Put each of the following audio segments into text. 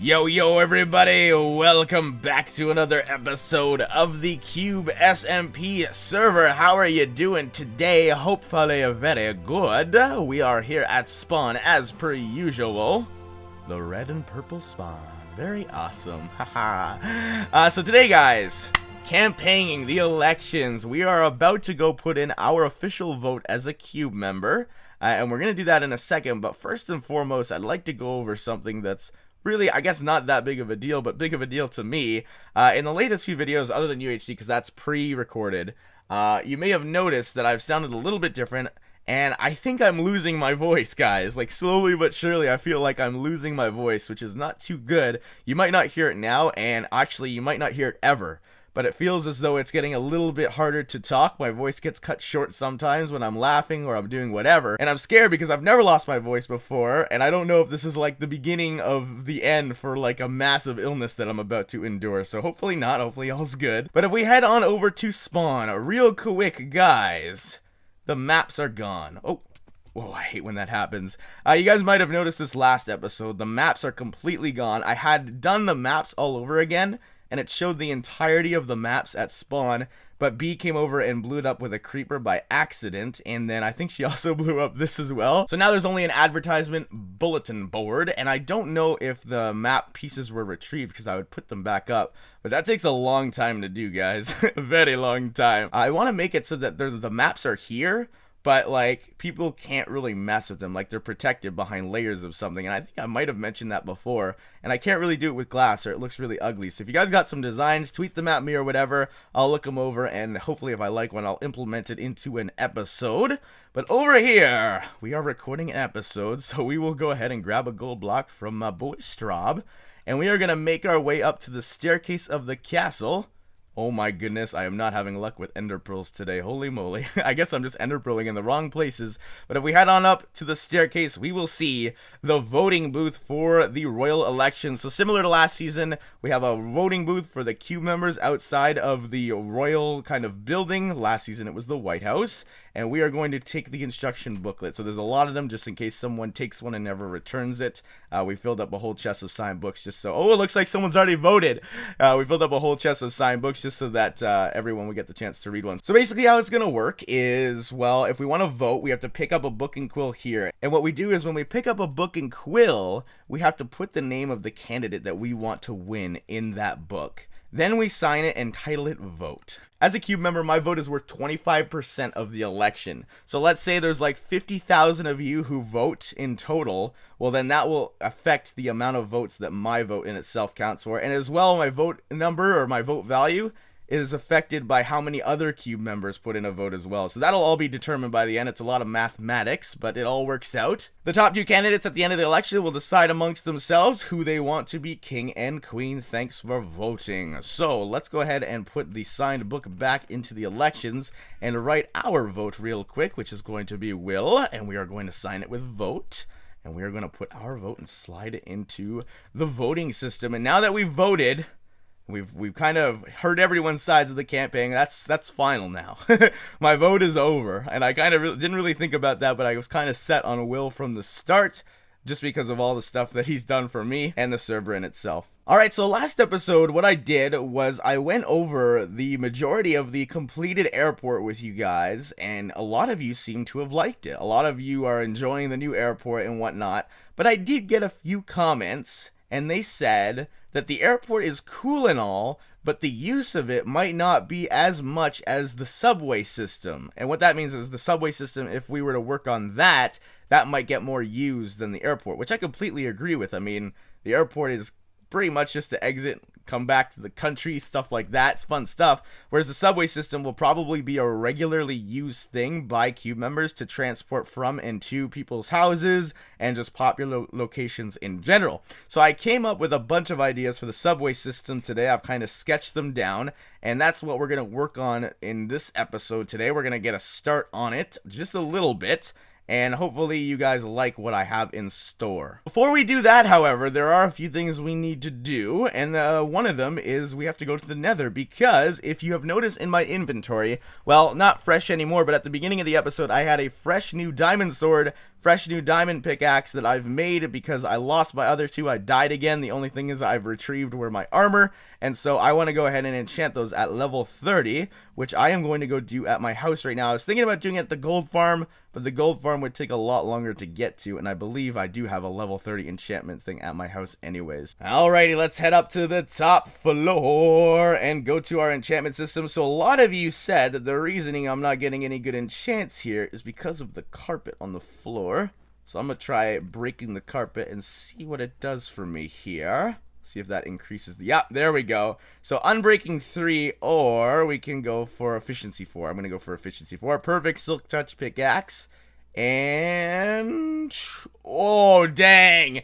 Yo everybody, welcome back to another episode of the Cube SMP server. How are you doing today? Hopefully very good. We are here at spawn as per usual. The red and purple spawn. Very awesome. Haha. So today guys, campaigning the elections. We are about to go put in our official vote as a Cube member. And we're going to do that in a second, but first and foremost, I'd like to go over something that's really, I guess, not that big of a deal, but big of a deal to me. In the latest few videos, other than UHC, because that's pre-recorded, you may have noticed that I've sounded a little bit different, and I think I'm losing my voice, guys. Like, slowly but surely, I feel like I'm losing my voice, which is not too good. You might not hear it now, and actually, you might not hear it ever. But it feels as though it's getting a little bit harder to talk. My voice gets cut short sometimes when I'm laughing or I'm doing whatever. And I'm scared because I've never lost my voice before, and I don't know if this is like the beginning of the end for like a massive illness that I'm about to endure. So hopefully not, hopefully all's good. But if we head on over to spawn, real quick guys, the maps are gone. Whoa, I hate when that happens. You guys might have noticed this last episode. The maps are completely gone. I had done the maps all over again, and it showed the entirety of the maps at spawn, but B came over and blew it up with a creeper by accident, and then I think she also blew up this as well. So now there's only an advertisement bulletin board, and I don't know if the map pieces were retrieved because I would put them back up, but that takes a long time to do, guys. A very long time. I want to make it so that the maps are here, but like people can't really mess with them, like they're protected behind layers of something, and I think I might have mentioned that before, and I can't really do it with glass or it looks really ugly. So if you guys got some designs, tweet them at me or whatever, I'll look them over, and hopefully if I like one, I'll implement it into an episode. But over here, we are recording an episode, so we will go ahead and grab a gold block from my boy Straub, and we are going to make our way up to the staircase of the castle. Oh my goodness, I am not having luck with ender pearls today. Holy moly. I guess I'm just ender pearling in the wrong places. But if we head on up to the staircase, we will see the voting booth for the royal election. So similar to last season, we have a voting booth for the Cube members outside of the royal kind of building. Last season it was the White House. And we are going to take the instruction booklet. So there's a lot of them just in case someone takes one and never returns it. We filled up a whole chest of signed books just so... Oh, it looks like someone's already voted. We filled up a whole chest of signed books just so that everyone would get the chance to read one. So basically how it's going to work is, well, if we want to vote, we have to pick up a book and quill here. And what we do is when we pick up a book and quill, we have to put the name of the candidate that we want to win in that book. Then we sign it and title it vote. As a Cube member, my vote is worth 25% of the election. So let's say there's like 50,000 of you who vote in total. Well, then that will affect the amount of votes that my vote in itself counts for. And as well, my vote number or my vote value is affected by how many other Cube members put in a vote as well. So that'll all be determined by the end. It's a lot of mathematics, but it all works out. The top two candidates at the end of the election will decide amongst themselves who they want to be king and queen. Thanks for voting. So let's go ahead and put the signed book back into the elections and write our vote real quick, which is going to be Will, and we are going to sign it with vote. And we are going to put our vote and slide it into the voting system. And now that we've voted, We've kind of heard everyone's sides of the campaign. That's final now. My vote is over, and I kind of didn't really think about that, but I was kind of set on Will from the start, just because of all the stuff that he's done for me and the server in itself. Alright, so last episode, what I did was I went over the majority of the completed airport with you guys, and a lot of you seem to have liked it. A lot of you are enjoying the new airport and whatnot, but I did get a few comments, and they said that the airport is cool and all, but the use of it might not be as much as the subway system. And what that means is the subway system, if we were to work on that, that might get more used than the airport, which I completely agree with. I mean, the airport is pretty much just to exit, come back to the country, stuff like that. It's fun stuff. Whereas the subway system will probably be a regularly used thing by Cube members to transport from and to people's houses and just popular locations in general. So I came up with a bunch of ideas for the subway system today. I've kind of sketched them down, and that's what we're going to work on in this episode today. We're going to get a start on it just a little bit. and hopefully you guys like what I have in store. Before we do that, however, there are a few things we need to do, and one of them is we have to go to the Nether, because if you have noticed in my inventory, well, not fresh anymore, but at the beginning of the episode, I had a fresh new diamond sword, fresh new diamond pickaxe that I've made because I lost my other two. I died again. The only thing is I've retrieved were my armor, and so I want to go ahead and enchant those at level 30, which I am going to go do at my house right now. I was thinking about doing it at the gold farm, but the gold farm would take a lot longer to get to, and I believe I do have a level 30 enchantment thing at my house anyways. Alrighty, let's head up to the top floor and go to our enchantment system. So a lot of you said that the reasoning I'm not getting any good enchants here is because of the carpet on the floor. So I'm going to try breaking the carpet and see what it does for me here. See if that increases the... Yeah, there we go. So unbreaking 3, or we can go for efficiency 4. I'm going to go for efficiency 4. Perfect silk touch pickaxe. And... oh, dang.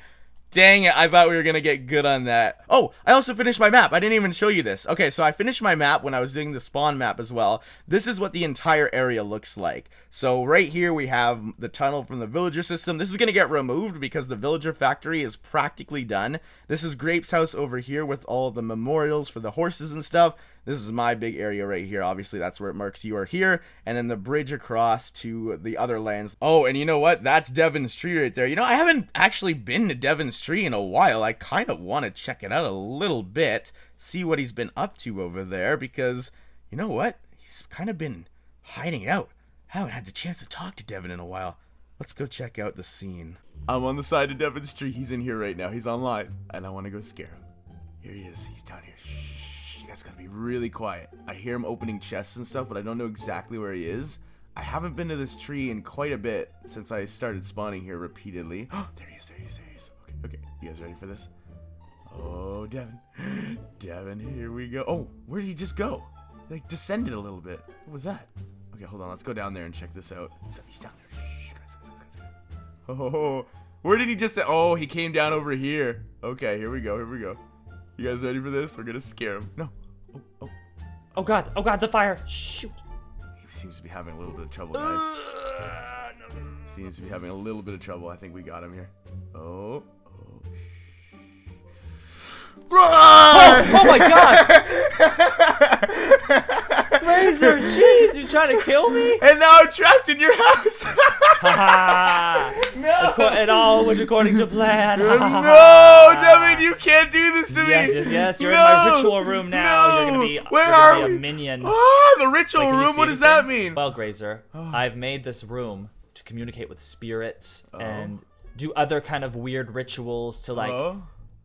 Dang it, I thought we were going to get good on that. Oh, I also finished my map. I didn't even show you this. Okay, so I finished my map when I was doing the spawn map as well. This is what the entire area looks like. So right here we have the tunnel from the villager system. This is going to get removed because the villager factory is practically done. This is Grape's house over here with all the memorials for the horses and stuff. This is my big area right here. Obviously, that's where it marks you are here. And then the bridge across to the other lands. Oh, and you know what? That's Devin's tree right there. You know, I haven't actually been to Devin's tree in a while. I kind of want to check it out a little bit. See what he's been up to over there. Because, you know what? He's kind of been hiding out. I haven't had the chance to talk to Devin in a while. Let's go check out the scene. I'm on the side of Devin's tree. He's in here right now. He's online. And I want to go scare him. Here he is. He's down here. Shh. You guys gotta be really quiet. I hear him opening chests and stuff, but I don't know exactly where he is. I haven't been to this tree in quite a bit since I started spawning here repeatedly. Oh, there he is, there he is, there he is. Okay, you guys ready for this? Oh, Devin. Devin, here we go. Oh, where did he just go? Like, descended a little bit. What was that? Okay, hold on. Let's go down there and check this out. He's down there. Shh, guys. Oh, where did he just... oh, he came down over here. Okay, here we go, here we go. You guys ready for this? We're gonna scare him. No. Oh god, the fire. Shoot. He seems to be having a little bit of trouble, guys. Seems to be having a little bit of trouble. I think we got him here. Oh my god! Razor, jeez, you trying to kill me? And now I'm trapped in your house! No! It all went according to plan. No, Devin, you can't do this to me! Yes, you're in my ritual room now. You're gonna be, a minion. Ah, the ritual room? What does that mean? Well, Grazer, I've made this room to communicate with spirits and do other kind of weird rituals to, like...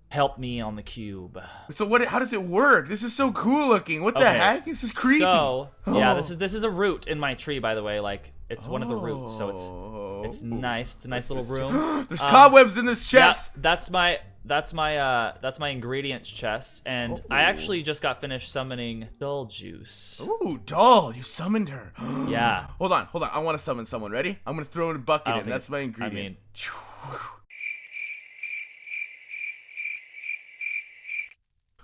help me on the cube. So what? How does it work? This is so cool looking. What the heck? This is creepy. So yeah, this is a root in my tree, by the way. Like it's one of the roots, so it's nice. It's a nice little room. There's cobwebs in this chest. Yeah, that's my ingredients chest, and I actually just got finished summoning Dull Juice. Ooh, Dull! You summoned her. Yeah. Hold on. I want to summon someone. Ready? I'm gonna throw in a bucket in. That's my ingredient.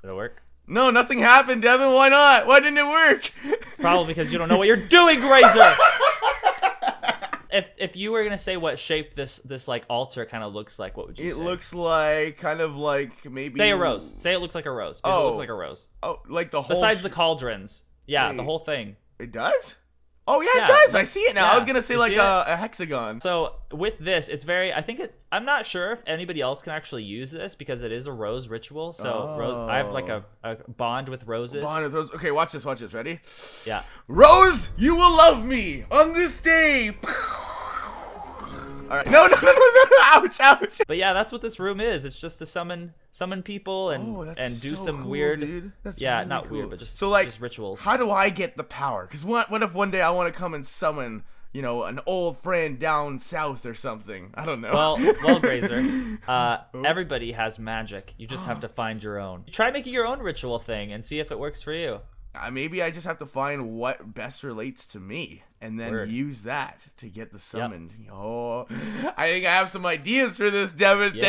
Did it work? No, nothing happened, Devin. Why not? Why didn't it work? Probably because you don't know what you're doing, Grazer. If you were gonna say what shape this like altar kind of looks like, what would you say? It looks like kind of like maybe. Say a rose. Say it looks like a rose. Because it looks like a rose. Oh, like the whole. Besides the cauldrons. Yeah, the whole thing. It does? Oh yeah, it does. I see it now. Yeah. I was gonna say like a hexagon. So with this, it's very. I'm not sure if anybody else can actually use this because it is a rose ritual. So I have like a bond with roses. Bond with roses. Okay, watch this. Ready? Yeah. Rose, you will love me on this day. All right. No. Ouch. But yeah, that's what this room is. It's just to summon people and do some cool, weird. Dude. That's yeah, really not cool. weird, but just so like just rituals. How do I get the power? Because what if one day I want to come and summon, you know, an old friend down south or something? I don't know. Well, Grazer, everybody has magic. You just have to find your own. Try making your own ritual thing and see if it works for you. Maybe I just have to find what best relates to me and then use that to get the summoned. Yep. Oh, I think I have some ideas for this, Devin. Yeah,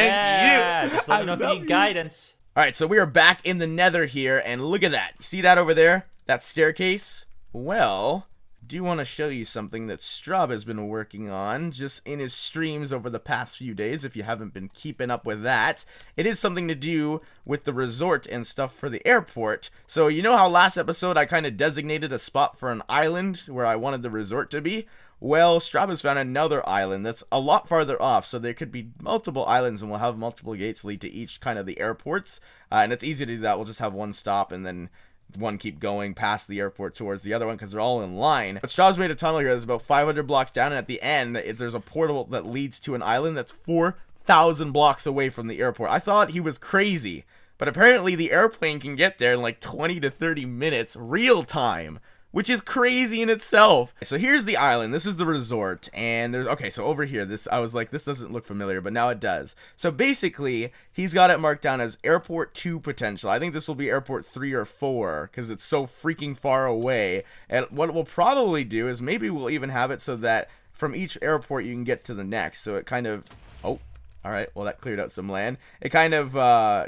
thank you. Just let me know if you need guidance. All right, so we are back in the Nether here, and look at that. See that over there? That staircase? Well, do want to show you something that Straub has been working on just in his streams over the past few days, if you haven't been keeping up with that. It is something to do with the resort and stuff for the airport. So you know how last episode I kind of designated a spot for an island where I wanted the resort to be? Well, Straub has found another island that's a lot farther off, so there could be multiple islands and we'll have multiple gates lead to each kind of the airports. And it's easy to do that. We'll just have one stop and then one keep going past the airport towards the other one because they're all in line. But Straub's made a tunnel here that's about 500 blocks down, and at the end, there's a portal that leads to an island that's 4,000 blocks away from the airport. I thought he was crazy, but apparently the airplane can get there in like 20 to 30 minutes real time, which is crazy in itself. So here's the island. This is the resort. And there's, okay, so over here, I was like, this doesn't look familiar, but now it does. So basically, he's got it marked down as Airport 2 potential. I think this will be Airport 3 or 4, because it's so freaking far away. And what we'll probably do is maybe we'll even have it so that from each airport you can get to the next. So it kind of, oh, all right, well, that cleared out some land. It kind of,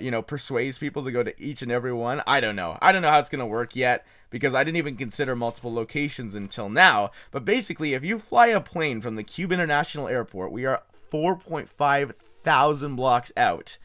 you know, persuades people to go to each and every one. I don't know. I don't know how it's going to work yet, because I didn't even consider multiple locations until now. But basically, if you fly a plane from the Cube International Airport, we are 4.5 thousand blocks out.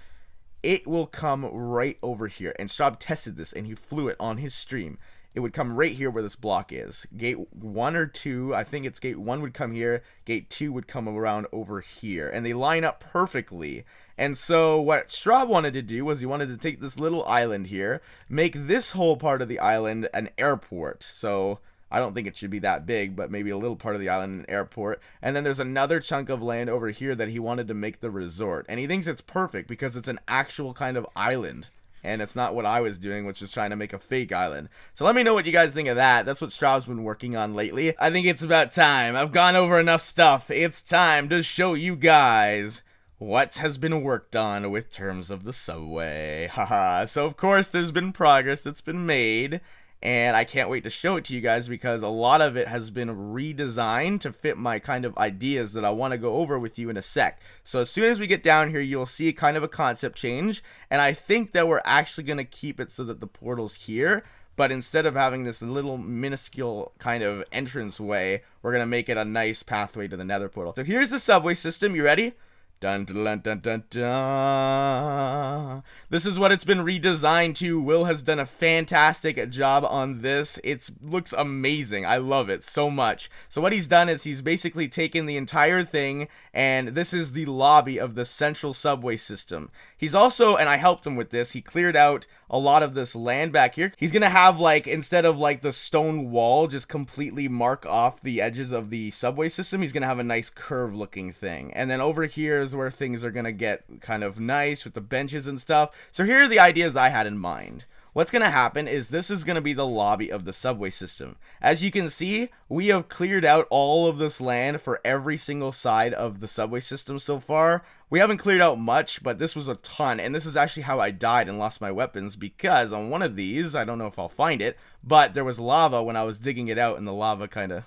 It will come right over here. And Straub tested this, and he flew it on his stream. It would come right here where this block is. Gate 1 or 2, I think it's gate 1 would come here, gate 2 would come around over here, and they line up perfectly. And so what Straub wanted to do was he wanted to take this little island here, make this whole part of the island an airport. So I don't think it should be that big, but maybe a little part of the island an airport. And then there's another chunk of land over here that he wanted to make the resort. And he thinks it's perfect because it's an actual kind of island. And it's not what I was doing, which is trying to make a fake island. So let me know what you guys think of that. That's what Straub's been working on lately. I think it's about time. I've gone over enough stuff. It's time to show you guys what has been worked on with terms of the subway. Haha. So of course there's been progress that's been made. And I can't wait to show it to you guys because a lot of it has been redesigned to fit my kind of ideas that I want to go over with you in a sec. So as soon as we get down here, you'll see kind of a concept change. And I think that we're actually going to keep it so that the portal's here. But instead of having this little minuscule kind of entrance way, we're going to make it a nice pathway to the nether portal. So here's the subway system. You ready? Dun, dun, dun, dun, dun. This is what it's been redesigned to. Will has done a fantastic job on this. It looks amazing. I love it so much. So what he's done is he's basically taken the entire thing, and this is the lobby of the central subway system. He's also, and I helped him with this, he cleared out a lot of this land back here. He's gonna have, like, instead of like the stone wall just completely mark off the edges of the subway system, he's gonna have a nice curve looking thing. And then over here is where things are gonna get kind of nice with the benches and stuff. So here are the ideas I had in mind. What's going to happen is this is going to be the lobby of the subway system. As you can see, we have cleared out all of this land for every single side of the subway system so far. We haven't cleared out much, but this was a ton, and this is actually how I died and lost my weapons, because on one of these, I don't know if I'll find it, but there was lava when I was digging it out, and the lava kind of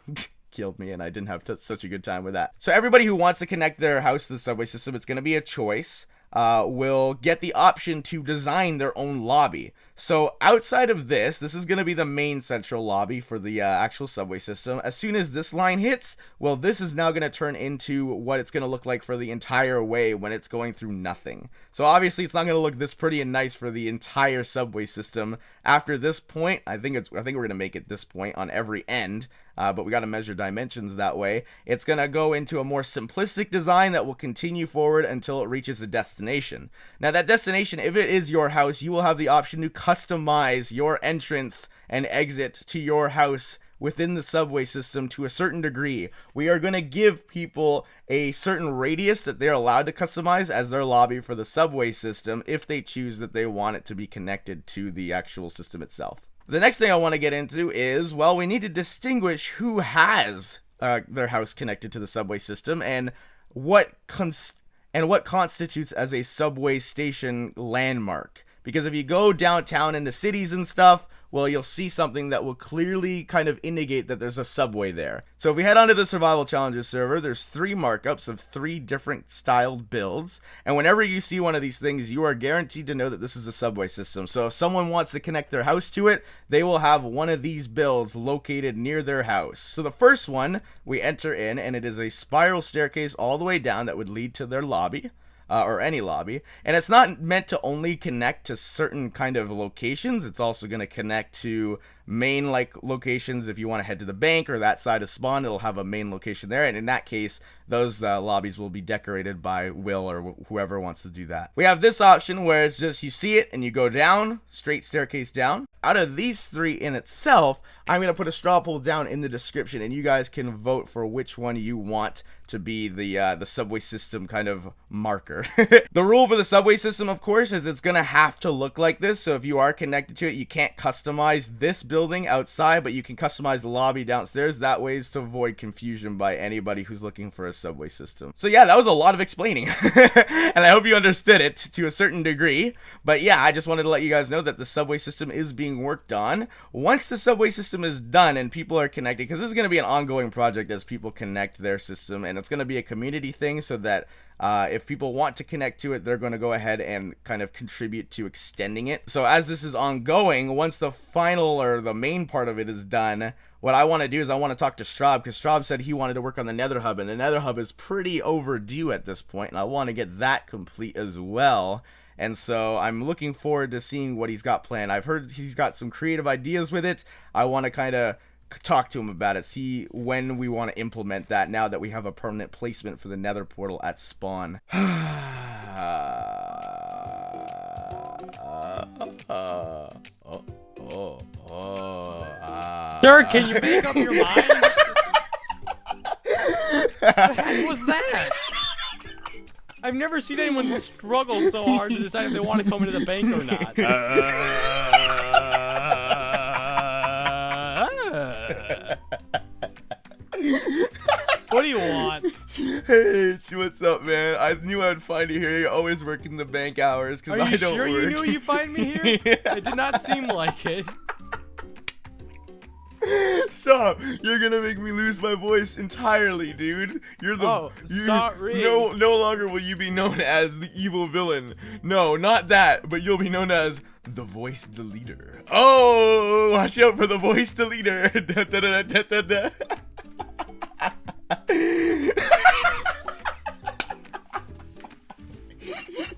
killed me, and I didn't have such a good time with that. So everybody who wants to connect their house to the subway system, it's going to be a choice. Will get the option to design their own lobby. So outside of this is going to be the main central lobby for the actual subway system. As soon as this line hits, well, this is now going to turn into what it's going to look like for the entire way when it's going through nothing. So obviously it's not going to look this pretty and nice for the entire subway system. After this point, I think we're going to make it this point on every end. But we got to measure dimensions that way. It's going to go into a more simplistic design that will continue forward until it reaches a destination. Now that destination, if it is your house, you will have the option to customize your entrance and exit to your house within the subway system to a certain degree. We are going to give people a certain radius that they're allowed to customize as their lobby for the subway system if they choose that they want it to be connected to the actual system itself. The next thing I want to get into is, well, we need to distinguish who has their house connected to the subway system and what constitutes as a subway station landmark. Because if you go downtown into cities and stuff, well, you'll see something that will clearly kind of indicate that there's a subway there. So if we head onto the Survival Challenges server, there's 3 markups of 3 different styled builds. And whenever you see one of these things, you are guaranteed to know that this is a subway system. So if someone wants to connect their house to it, they will have one of these builds located near their house. So the first one we enter in, and it is a spiral staircase all the way down that would lead to their lobby. Or any lobby, and it's not meant to only connect to certain kind of locations. It's also going to connect to main like locations. If you want to head to the bank or that side of spawn, it'll have a main location there, and in that case those lobbies will be decorated by Will or whoever wants to do that. We have this option where it's just you see it and you go down, straight staircase down. Out of these 3 in itself, I'm going to put a straw poll down in the description, and you guys can vote for which one you want to be the subway system kind of marker. The rule for the subway system, of course, is it's going to have to look like this. So if you are connected to it, you can't customize this building outside, but you can customize the lobby downstairs. That way is to avoid confusion by anybody who's looking for a subway system. So yeah, that was a lot of explaining, and I hope you understood it to a certain degree. But yeah, I just wanted to let you guys know that the subway system is being worked on. Once the subway system is done and people are connected, because this is going to be an ongoing project as people connect their system, and it's going to be a community thing, so that if people want to connect to it, they're going to go ahead and kind of contribute to extending it. So as this is ongoing, once the final or the main part of it is done, what I want to do is I want to talk to Straub, because Straub said he wanted to work on the Nether Hub, and the Nether Hub is pretty overdue at this point, and I want to get that complete as well. And so I'm looking forward to seeing what he's got planned. I've heard he's got some creative ideas with it. I want to kind of talk to him about it, see when we want to implement that now that we have a permanent placement for the Nether portal at spawn. Sir, can you make up your mind? What the heck was that? I've never seen anyone struggle so hard to decide if they want to come into the bank or not. What do you want? Hey, what's up, man? I knew I'd find you here. You're always working the bank hours, because I don't work. Are you sure you knew you'd find me here? Yeah. It did not seem like it. Stop! You're gonna make me lose my voice entirely, dude. You're the sorry. No longer will you be known as the evil villain. No, not that, but you'll be known as the voice deleter. Oh, watch out for the voice deleter. Da, da, da, da, da, da.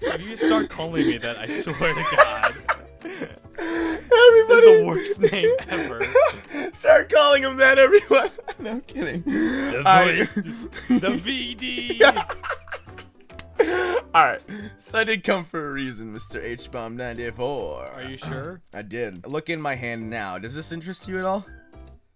If you start calling me that, I swear to God. Everybody, That's the worst name ever. Start calling him that, everyone. No, I'm kidding. The voice, the VD. Alright, so I did come for a reason, Mr. HBomb 94. Are you sure? I did. Look in my hand now. Does this interest you at all?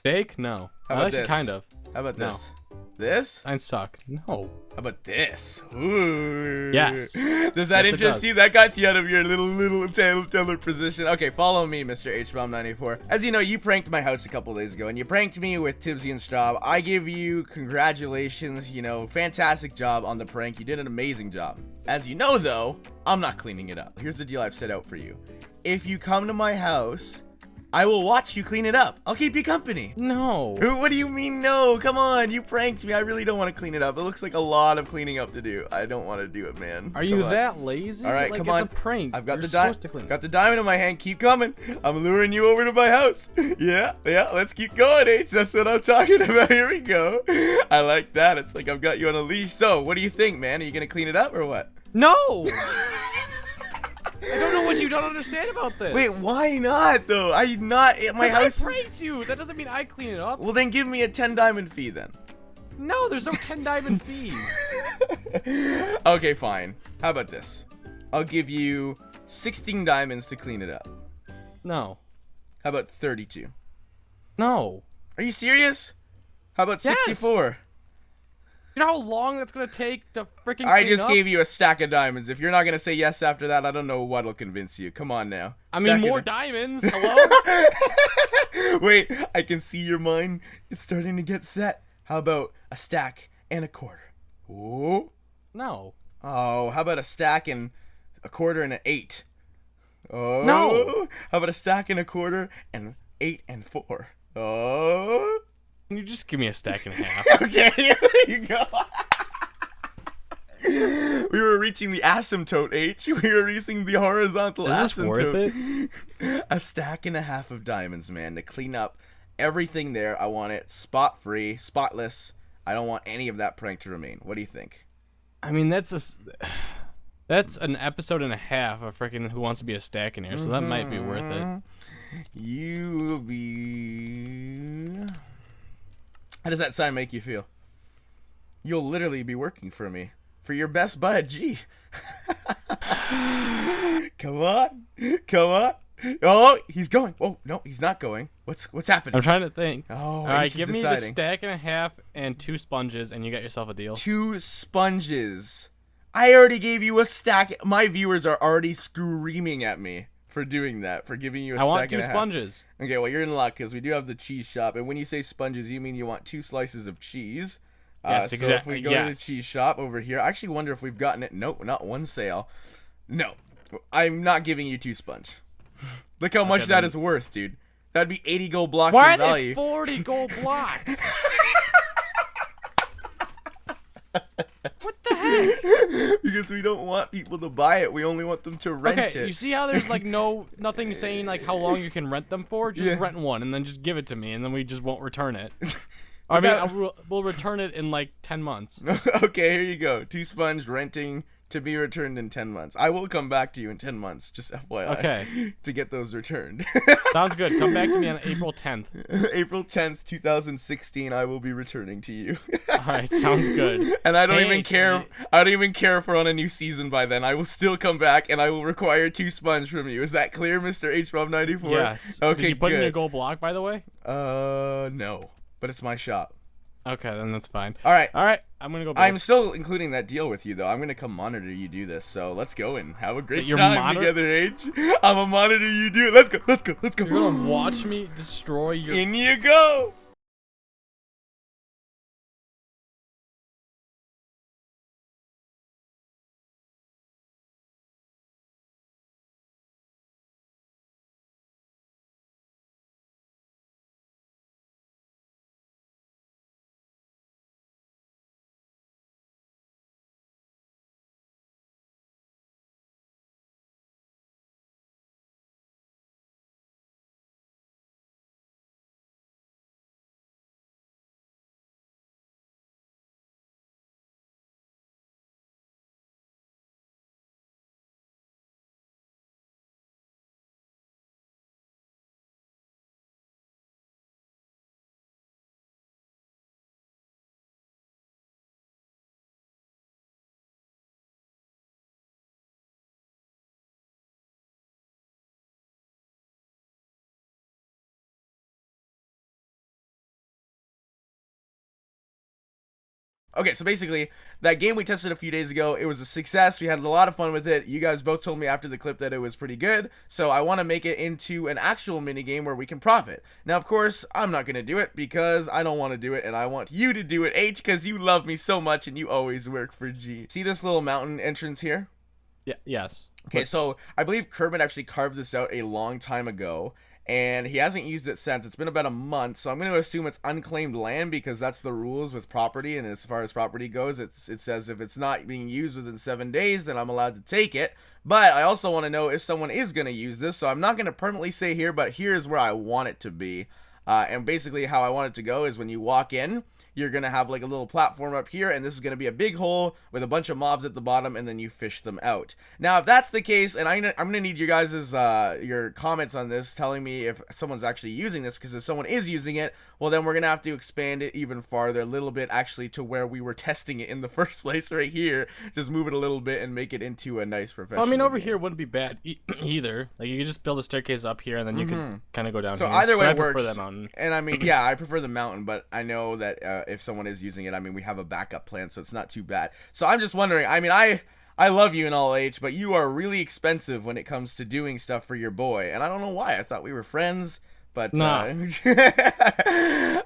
Fake? No. How about Actually, this? kind of. How about No. this? This? I suck. No. How about this? Ooh. Yes. Does that Yes, it interest does. you? That got you out of your little teller position. Okay, follow me, Mr. HBomb 94. As you know, you pranked my house a couple days ago, and you pranked me with Tibbsy and Straub. I give you congratulations. You know, fantastic job on the prank. You did an amazing job. As you know, though, I'm not cleaning it up. Here's the deal I've set out for you. If you come to my house, I will watch you clean it up. I'll keep you company. No. What do you mean no? Come on, you pranked me. I really don't want to clean it up. It looks like a lot of cleaning up to do. I don't want to do it, man. Are you that lazy? All right, like, come on. It's a prank. I've got You're the supposed to clean it. got the diamond in my hand. Keep coming. I'm luring you over to my house. Yeah. Let's keep going, H. That's what I'm talking about. Here we go. I like that. It's like I've got you on a leash. So, what do you think, man? Are you gonna clean it up or what? No. I don't know what you don't understand about this. Wait, why not though? I'm not at my house. I pranked you. That doesn't mean I clean it up. Well, then give me a 10 diamond fee then. No, there's no 10 diamond fees. Okay, fine. How about this? I'll give you 16 diamonds to clean it up. No. How about 32? No. Are you serious? How about Yes. 64? You know how long that's gonna take to freaking I clean just up? gave you a stack of diamonds. If you're not gonna say yes after that, I don't know what'll convince you. Come on now. I mean, Stack more it. diamonds. Hello? Wait, I can see your mind. It's starting to get set. How about a stack and a quarter? Ooh. No. Oh, how about a stack and a quarter and an 8? Oh. No. How about a stack and a quarter and 8 and 4? Oh. Can you just give me a stack and a half? Okay, there you go. We were reaching the asymptote, H. We were reaching the horizontal Is this asymptote. worth it? A stack and a half of diamonds, man, to clean up everything there. I want it spot-free, spotless. I don't want any of that prank to remain. What do you think? I mean, that's an episode and a half of freaking Who Wants to Be a Stacking-Ear, so that might be worth it. You will be... How does that sign make you feel? You'll literally be working for me. For your best bud, G. Come on. Come on. Oh, he's going. Oh, no, he's not going. What's happening? I'm trying to think. Oh, all right, give me the deciding. stack and a half and 2 sponges, and you got yourself a deal. 2 sponges. I already gave you a stack. My viewers are already screaming at me for doing that, for giving you a stack I want 2 and a half. sponges. Okay, well, you're in luck because we do have the cheese shop. And when you say sponges, you mean you want 2 slices of cheese. Yes, So exactly. if we go to the cheese shop over here, I actually wonder if we've gotten it. Nope, not one sale. No, I'm not giving you 2 sponge. Look how much that is worth, dude. That'd be 80 gold blocks Why of are value. they 40 gold blocks? What the heck? Because we don't want people to buy it. We only want them to rent Okay, it. you see how there's like nothing saying like how long you can rent them for? Just rent one and then just give it to me, and then we just won't return it. I mean, we'll return it in like 10 months. Okay, here you go. 2 sponge renting to be returned in 10 months. I will come back to you in 10 months, just FYI. Okay. To get those returned. Sounds good. Come back to me on April 10th. April 10th, 2016, I will be returning to you. All right, sounds good. And I don't Hey, even care. I don't even care if we're on a new season by then. I will still come back, and I will require 2 sponge from you. Is that clear, Mr. HBomb 94? Yes. Okay, Did you put good. in your gold block, by the way? No. But it's my shop. Okay, then that's fine. All right. I'm gonna go. I'm still including that deal with you, though. I'm gonna come monitor you do this. So let's go and have a great You're time together, H. I'm a monitor. You do it. Let's go. Let's go. Let's go. You're gonna watch me destroy your. In you go. Okay, so basically, that game we tested a few days ago, it was a success. We had a lot of fun with it. You guys both told me after the clip that it was pretty good, so I want to make it into an actual minigame where we can profit. Now, of course, I'm not going to do it because I don't want to do it, and I want you to do it, H, because you love me so much and you always work for G. See this little mountain entrance here? Yeah. Yes. Okay, so I believe Kermit actually carved this out a long time ago, and he hasn't used it since. It's been about a month, so I'm going to assume it's unclaimed land because that's the rules with property, and as far as property goes, it says if it's not being used within 7 days, then I'm allowed to take it. But I also want to know if someone is going to use this, so I'm not going to permanently say here, but here's where I want it to be. And basically how I want it to go is when you walk in, you're going to have like a little platform up here, and this is going to be a big hole with a bunch of mobs at the bottom, and then you fish them out. Now, if that's the case, and I'm going to need you guys' your comments on this, telling me if someone's actually using this, because if someone is using it, well, then we're going to have to expand it even farther, a little bit, actually, to where we were testing it in the first place right here. Just move it a little bit and make it into a nice professional Well, I mean, over game. here wouldn't be bad either. Like, you could just build a staircase up here, and then you could kind of go down So here. either way But I works. prefer that mountain. And I mean, yeah, I prefer the mountain, but I know that if someone is using it, I mean, we have a backup plan, so it's not too bad. So I'm just wondering, I mean, I love you and all, H, but you are really expensive when it comes to doing stuff for your boy, and I don't know why. I thought we were friends, but No.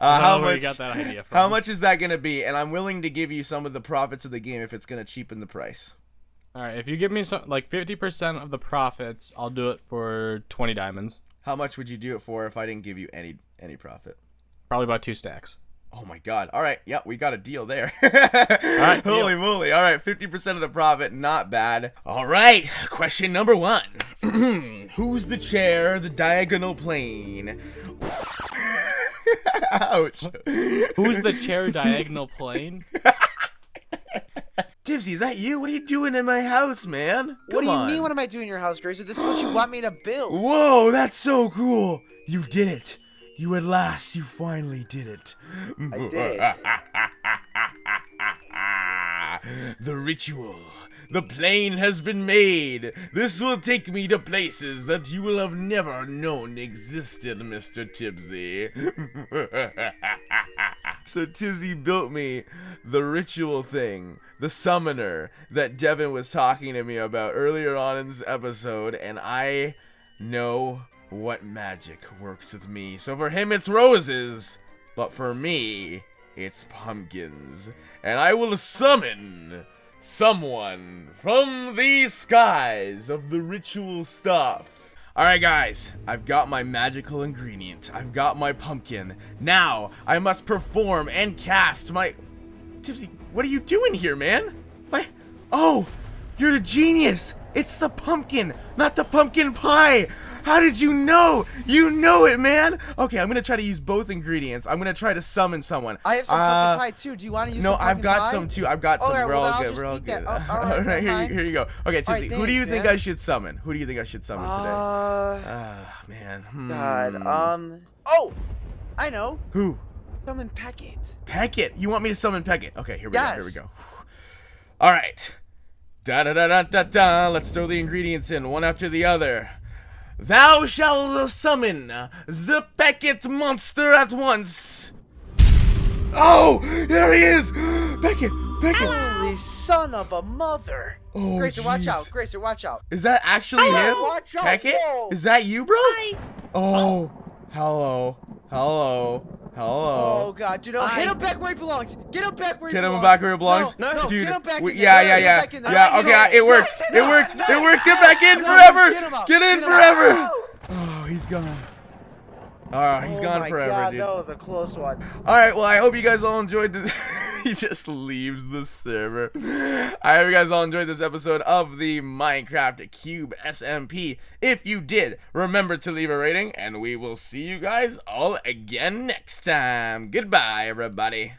how where much? you got that idea from. How much is that gonna be? And I'm willing to give you some of the profits of the game if it's gonna cheapen the price. All right, if you give me some, like 50% of the profits, I'll do it for 20 diamonds. How much would you do it for if I didn't give you any profit? Probably about 2 stacks. Oh my god. All right. Yeah, we got a deal there. All right. Holy moly. All right. 50% of the profit. Not bad. All right. Question number 1. Who's the chair, the diagonal plane? Ouch. Who's the chair diagonal plane? Tipsy, is that you? What are you doing in my house, man? What do you Come mean, on. what am I doing in your house, Gracer? This is what you want me to build. Whoa, that's so cool. You did it. You at last, you finally did it. I did it. The ritual. The plane has been made. This will take me to places that you will have never known existed, Mr. Tipsy. So Tipsy built me the ritual thing, the summoner that Devin was talking to me about earlier on in this episode, and I know what magic works with me. So for him it's roses, but for me it's pumpkins. And I will summon someone from the skies of the ritual stuff. Alright guys, I've got my magical ingredient. I've got my pumpkin. Now, I must perform and cast my... Tipsy, what are you doing here, man? What? Oh, you're the genius. It's the pumpkin, not the pumpkin pie. How did you know? You know it, man. Okay, I'm gonna try to use both ingredients. I'm gonna try to summon someone. I have some pumpkin pie too. Do you want to use some No, pumpkin I've got pie? some too. I've got some. Okay, We're well, all I'll good. just We're all eat that. good. All right, never mind. Here you go. Okay, Tipsy, who do you thanks, think man. I should summon? Who do you think I should summon today? Man. God. Oh, I know. Who? Summon Peckett. Peckett. You want me to summon Peckett? Okay, here we go. Here we Yes. go. All right. Da da da da da da. Let's throw the ingredients in one after the other. Thou shalt summon the Peckett monster at once. Oh, there he is. Peckett. Peckett. Holy son of a mother. Oh, Gracer, watch jeez. out. Gracer, watch out. Is that actually him? Watch out. Peckett? Whoa. Is that you, bro? Hi. Oh, hello. Hello. Hello. Oh God, dude, no, hit him back where he belongs. Get him back where he Get belongs. him back where he belongs? No, Dude, get him back in yeah, there. yeah, Get him back in there. yeah. Okay, it works. It worked. It worked. Get back in forever. Get him out. Get in Get him out. forever. Oh, he's gone. Oh, he's gone my forever, God, dude. that was a close one. All right, well, I hope you guys all enjoyed this. He just leaves the server. I hope you guys all enjoyed this episode of the Minecraft Cube SMP. If you did, remember to leave a rating, and we will see you guys all again next time. Goodbye, everybody.